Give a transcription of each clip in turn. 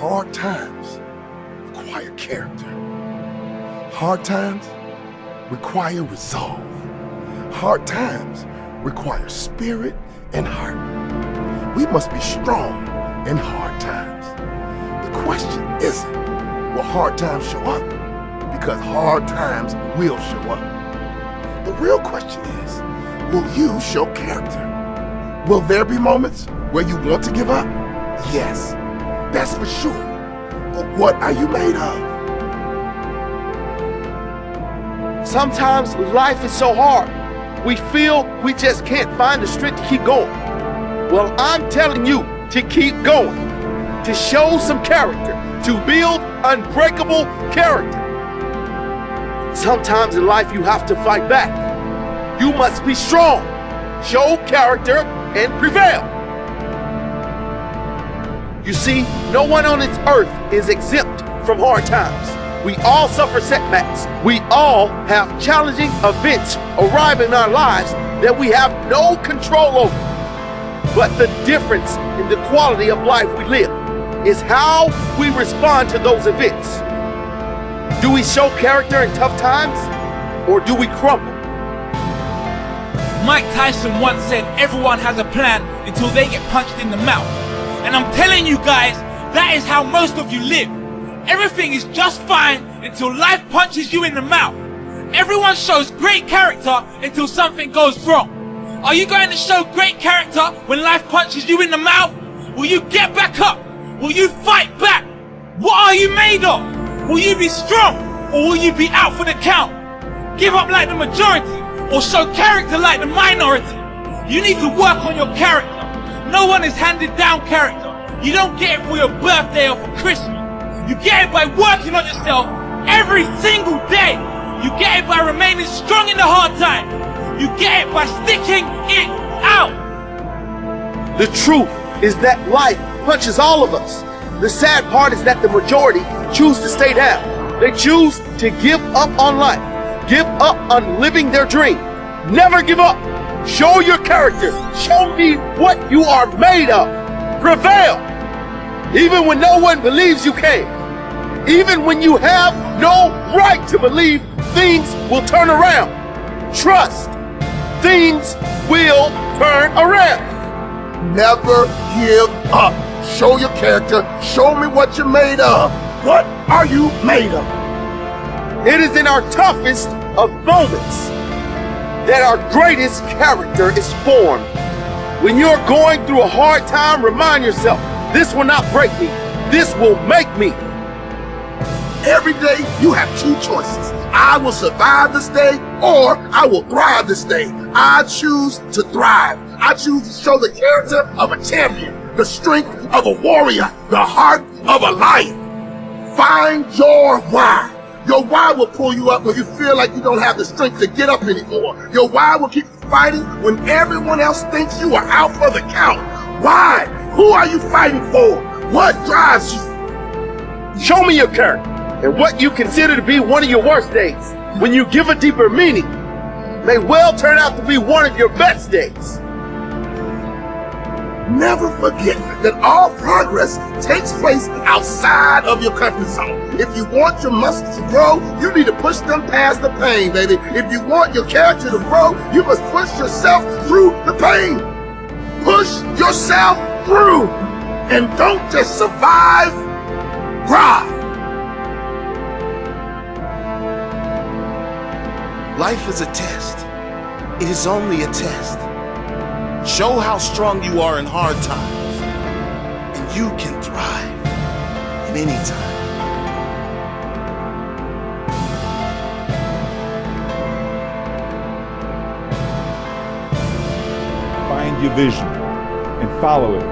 Hard times require character. Hard times require resolve. Hard times require spirit and heart. We must be strong in hard times. The question isn't, will hard times show up? Because hard times will show up. The real question is, will you show character? Will there be moments where you want to give up? Yes, that's for sure. But what are you made of? Sometimes life is so hard. We feel we just can't find the strength to keep going. Well, I'm telling you to keep going, to show some character, to build unbreakable character. Sometimes in life you have to fight back. You must be strong, show character, and prevail. You see, no one on this earth is exempt from hard times. We all suffer setbacks. We all have challenging events arrive in our lives that we have no control over. But the difference in the quality of life we live is how we respond to those events. Do we show character in tough times, or do we crumble? Mike Tyson once said everyone has a plan until they get punched in the mouth. And I'm telling you guys, that is how most of you live. Everything is just fine until life punches you in the mouth. Everyone shows great character until something goes wrong. Are you going to show great character when life punches you in the mouth? Will you get back up? Will you fight back? What are you made of? Will you be strong, or will you be out for the count? Give up like the majority, or show character like the minority? You need to work on your character. No one is handed down character. You don't get it for your birthday or for Christmas. You get it by working on yourself every single day. You get it by remaining strong in the hard times. You get it by sticking it out. The truth is that life punches all of us. The sad part is that the majority choose to stay down. They choose to give up on life, give up on living their dream. Never give up. Show your character. Show me what you are made of. Prevail. Even when no one believes you can. Even when you have no right to believe things will turn around. Trust. Things will turn around. Never give up. Show your character. Show me what you're made of. What are you made of? It is in our toughest of moments that our greatest character is formed. When you're going through a hard time, remind yourself, this will not break me. This will make me. Every day you have two choices. I will survive this day, or I will thrive this day. I choose to thrive. I choose to show the character of a champion, the strength of a warrior, the heart of a lion. Find your why. Your why will pull you up when you feel like you don't have the strength to get up anymore. Your why will keep you fighting when everyone else thinks you are out for the count. Why? Who are you fighting for? What drives you? Show me your character and what you consider to be one of your worst days, when you give a deeper meaning, may well turn out to be one of your best days. Never forget that all progress takes place outside of your comfort zone. If you want your muscles to grow, you need to push them past the pain, baby. If you want your character to grow, you must push yourself through the pain. Push yourself through. And don't just survive, thrive. Life is a test. It is only a test. Show how strong you are in hard times, and you can thrive in any time. Find your vision and follow it.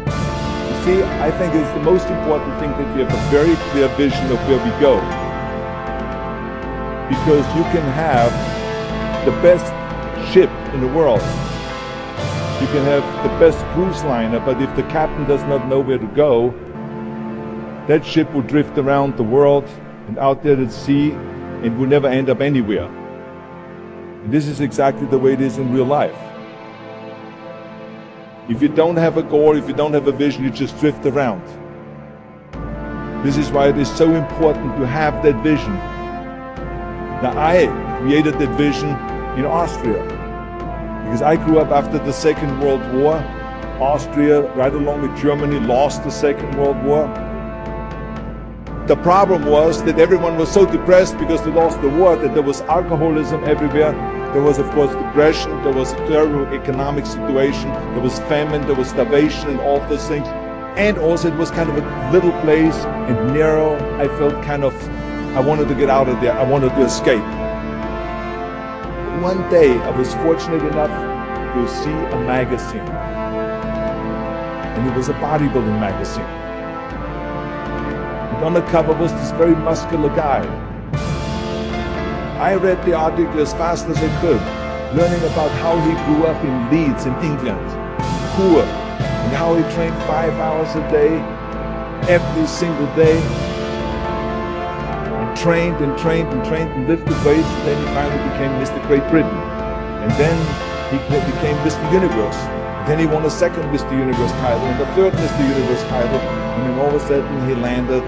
You see, I think it's the most important thing that we have a very clear vision of where we go. Because you can have the best ship in the world. You can have the best cruise liner, but if the captain does not know where to go, that ship will drift around the world and out there at sea and will never end up anywhere. And this is exactly the way it is in real life. If you don't have a goal, if you don't have a vision, you just drift around. This is why it is so important to have that vision. Now, I created that vision in Austria because I grew up after the Second World War. Austria, right along with Germany, lost the Second World War. The problem was that everyone was so depressed because they lost the war that there was alcoholism everywhere. There was, of course, depression. There was a terrible economic situation. There was famine. There was starvation and all those things. And also it was kind of a little place and narrow. I felt I wanted to get out of there. I wanted to escape. One day I was fortunate enough to see a magazine. And it was a bodybuilding magazine. And on the cover was this very muscular guy. I read the article as fast as I could, learning about how he grew up in Leeds in England, poor, and how he trained 5 hours a day, every single day, and trained and trained and trained and lifted weights, and then he finally became Mr. Great Britain. And then he became Mr. Universe. And then he won a second Mr. Universe title and a third Mr. Universe title, and then all of a sudden he landed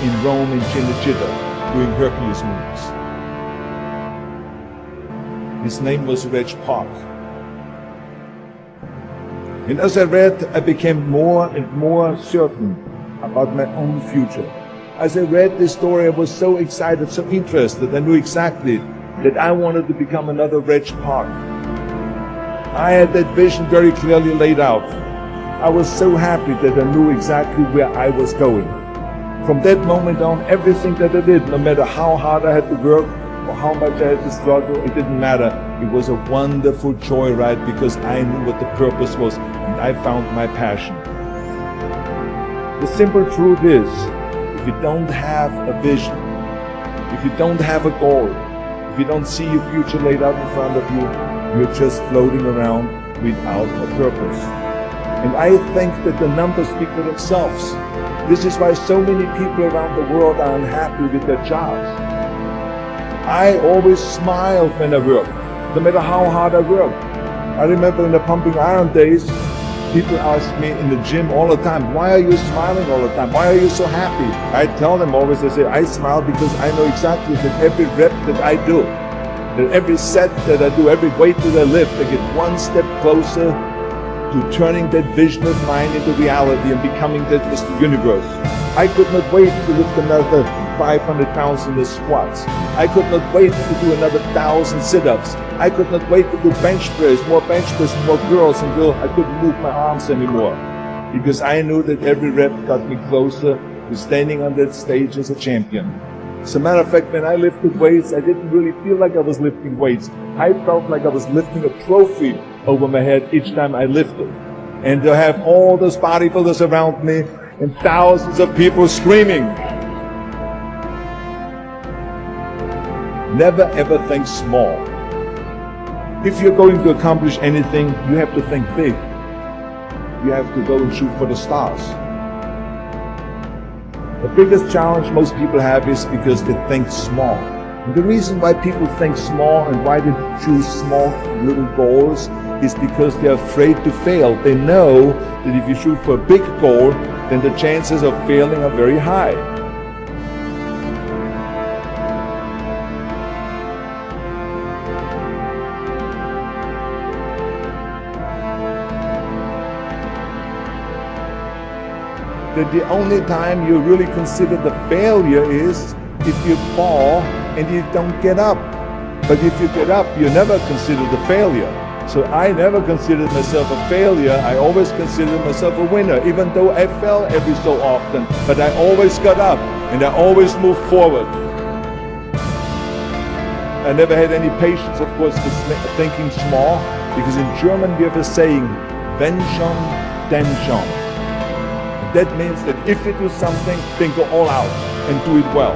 in Rome in Cinecittà doing Hercules moves. His name was Reg Park. And as I read, I became more and more certain about my own future. As I read this story, I was so excited, so interested. I knew exactly that I wanted to become another Reg Park. I had that vision very clearly laid out. I was so happy that I knew exactly where I was going. From that moment on, everything that I did, no matter how hard I had to work or how much I had to struggle, it didn't matter. It was a wonderful joyride because I knew what the purpose was and I found my passion. The simple truth is, if you don't have a vision, if you don't have a goal, if you don't see your future laid out in front of you, you're just floating around without a purpose. And I think that the numbers speak for themselves. This is why so many people around the world are unhappy with their jobs. I always smiled when I worked, no matter how hard I worked. I remember in the pumping iron days, people ask me in the gym all the time, why are you smiling all the time? Why are you so happy? I tell them always, I say, I smile because I know exactly that every rep that I do, that every set that I do, every weight that I lift, I get one step closer to turning that vision of mine into reality and becoming that Mr. Universe. I could not wait to lift another 500 pounds in the squats. I could not wait to do another 1,000 sit-ups. I could not wait to do bench press, more girls until I couldn't move my arms anymore. Because I knew that every rep got me closer to standing on that stage as a champion. As a matter of fact, when I lifted weights, I didn't really feel like I was lifting weights. I felt like I was lifting a trophy over my head each time I lifted. And to have all those bodybuilders around me and thousands of people screaming. Never ever think small. If you're going to accomplish anything, you have to think big. You have to go and shoot for the stars. The biggest challenge most people have is because they think small. And the reason why people think small and why they choose small little goals is because they're afraid to fail. They know that if you shoot for a big goal, then the chances of failing are very high. That the only time you really consider the failure is if you fall and you don't get up. But if you get up, you never consider the failure. So I never considered myself a failure. I always considered myself a winner, even though I fell every so often. But I always got up and I always moved forward. I never had any patience, of course, with thinking small, because in German we have a saying, wenn schon, denn schon. That means that if you do something, then go all out and do it well.